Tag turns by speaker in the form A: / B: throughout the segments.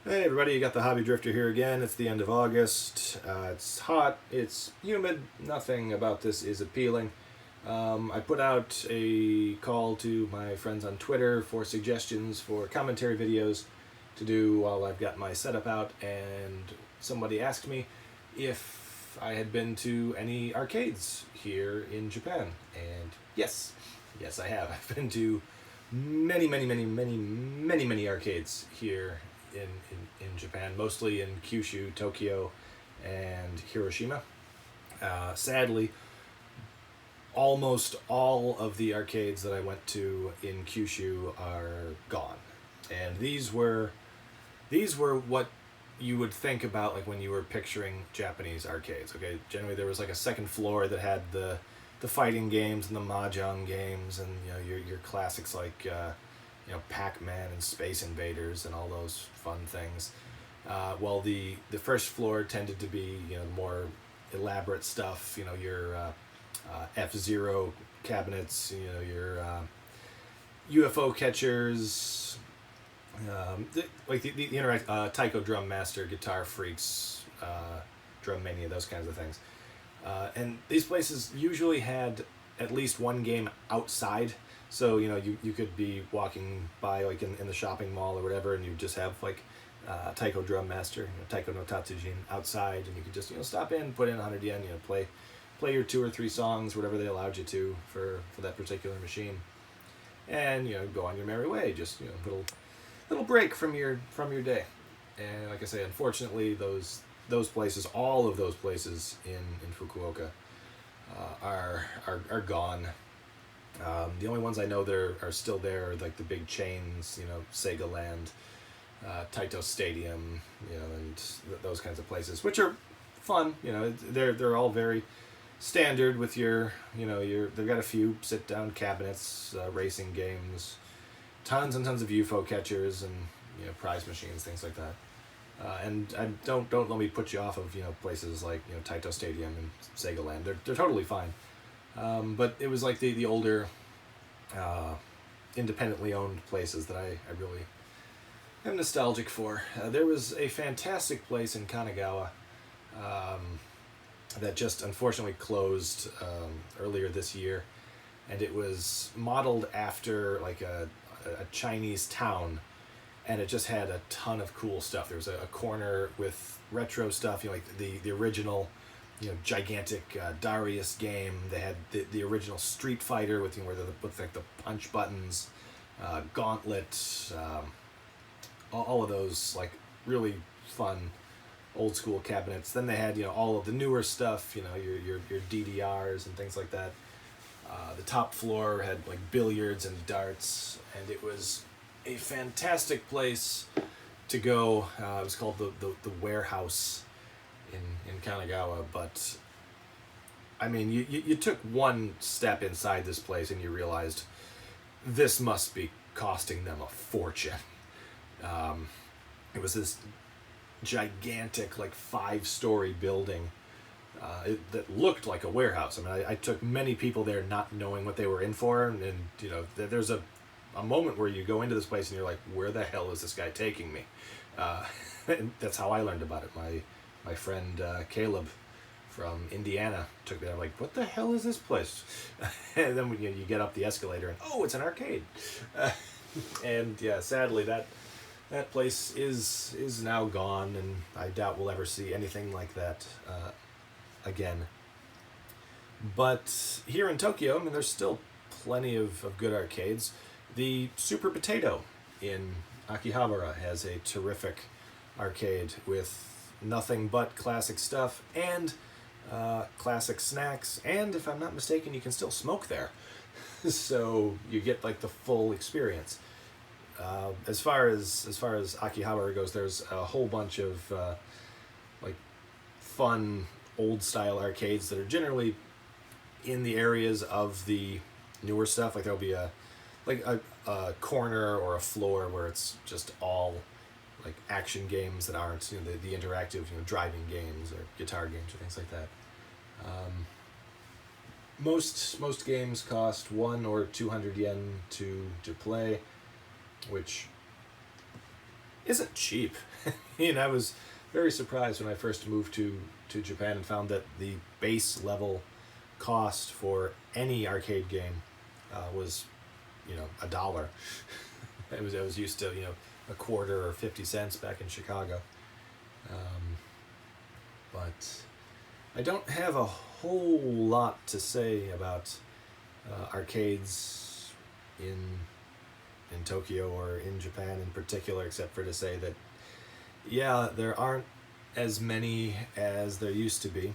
A: Hey everybody, you got the Hobby Drifter here again. It's the end of August. It's hot, it's humid, nothing about this is appealing. I put out a call to my friends on Twitter for suggestions for commentary videos to do while I've got my setup out, and somebody asked me if I had been to any arcades here in Japan. And yes I have. I've been to many arcades here in Japan, mostly in Kyushu, Tokyo, and Hiroshima. Sadly, almost all of the arcades that I went to in Kyushu are gone, and these were what you would think about like when you were picturing Japanese arcades. Okay, generally there was like a second floor that had the fighting games and the mahjong games, and your classics like Pac-Man and Space Invaders and all those fun things. While the first floor tended to be more elaborate stuff. Your F-Zero cabinets. Your UFO catchers. The interact Taiko Drum Master, Guitar Freaks, Drum Mania, those kinds of things. And these places usually had at least one game outside. So you could be walking by like in the shopping mall or whatever, and you just have like Taiko Drum Master, Taiko no Tatsujin outside, and you could just stop in, put in 100 yen, play your 2 or 3 songs, whatever they allowed you to for that particular machine, and go on your merry way. Just little break from your day. And like I say, unfortunately, those places, all of those places in Fukuoka, are gone. The only ones I know there are still there are like the big chains, Sega Land, Taito Stadium, and those kinds of places, which are fun. They're all very standard with they've got a few sit down cabinets, racing games, tons and tons of UFO catchers, and prize machines, things like that. And don't let me put you off of places like Taito Stadium and Sega Land. They're totally fine. But it was like the older, independently owned places that I really am nostalgic for. There was a fantastic place in Kanagawa that just unfortunately closed earlier this year, and it was modeled after like a Chinese town, and it just had a ton of cool stuff. There was a corner with retro stuff, like the original gigantic Darius game. They had the original Street Fighter with with like the punch buttons, Gauntlet, all of those like really fun old school cabinets. Then they had all of the newer stuff, your DDRs and things like that. The top floor had like billiards and darts, and it was a fantastic place to go. It was called the Warehouse in Kanagawa, but I mean, you took one step inside this place and you realized this must be costing them a fortune. It was this gigantic, like 5-story building that looked like a warehouse. I mean, I took many people there not knowing what they were in for, and there's a moment where you go into this place and you're like, where the hell is this guy taking me? And that's how I learned about it. My friend Caleb from Indiana took me. I'm like, what the hell is this place? And then when you get up the escalator and it's an arcade. And yeah, sadly that place is now gone, and I doubt we'll ever see anything like that again. But here in Tokyo, I mean, there's still plenty of good arcades. The Super Potato in Akihabara has a terrific arcade with nothing but classic stuff and classic snacks, and if I'm not mistaken, you can still smoke there. So you get like the full experience. As far as Akihabara goes, there's a whole bunch of like fun old style arcades that are generally in the areas of the newer stuff. Like there'll be a corner or a floor where it's just all like action games that aren't the interactive driving games or guitar games or things like that. Most games cost 1 or 200 yen to play, which isn't cheap. I was very surprised when I first moved to Japan and found that the base level cost for any arcade game was, $1. I was used to a quarter or 50 cents back in Chicago, but I don't have a whole lot to say about arcades in Tokyo or in Japan in particular, except for to say that yeah, there aren't as many as there used to be,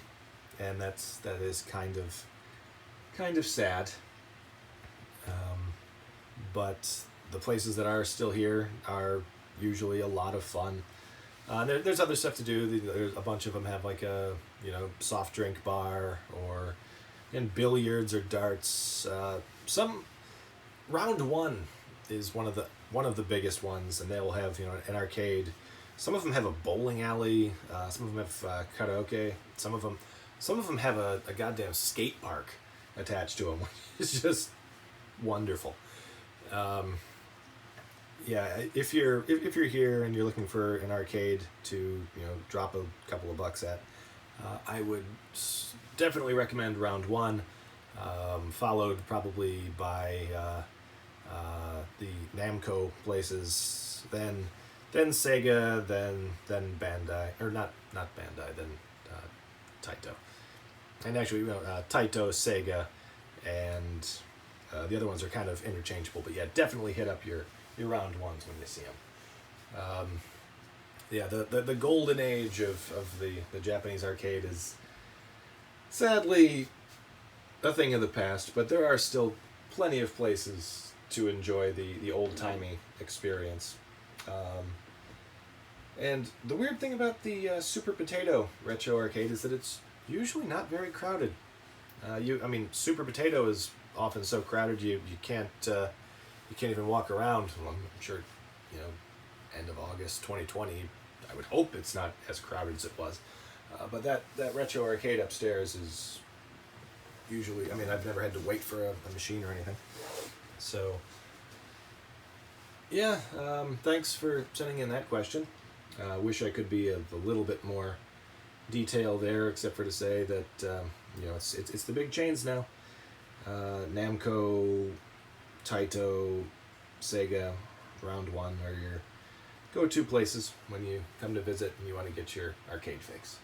A: and that is kind of sad. Um, but the places that are still here are usually a lot of fun. There's other stuff to do. There's a bunch of them have like a soft drink bar or and billiards or darts. Some round one is one of the biggest ones, and they'll have an arcade. Some of them have a bowling alley. Some of them have karaoke. Some of them have a goddamn skate park attached to them. It's just wonderful. Um, yeah, if you're here and you're looking for an arcade to drop a couple of bucks at, I would definitely recommend Round One, followed probably by the Namco places, then Sega, then Bandai, or not Bandai, then Taito, and actually Taito, Sega, and the other ones are kind of interchangeable. But yeah, definitely hit up your Round Ones when you see them. Yeah, the golden age of the Japanese arcade is sadly a thing of the past, but there are still plenty of places to enjoy the old-timey experience. And the weird thing about the Super Potato Retro Arcade is that it's usually not very crowded. Super Potato is often so crowded you can't even walk around. Well, I'm sure, end of August 2020. I would hope it's not as crowded as it was. But that Retro Arcade upstairs is usually. I've never had to wait for a machine or anything. So. Yeah, thanks for sending in that question. Wish I could be a little bit more detailed there, except for to say that it's the big chains now. Namco, Taito, Sega, Round One are your go-to places when you come to visit and you want to get your arcade fix.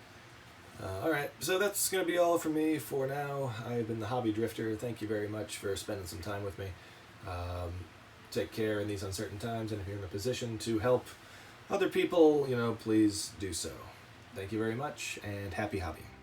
A: Alright, so that's going to be all from me for now. I've been the Hobby Drifter. Thank you very much for spending some time with me. Take care in these uncertain times, and if you're in a position to help other people, please do so. Thank you very much, and happy hobbying.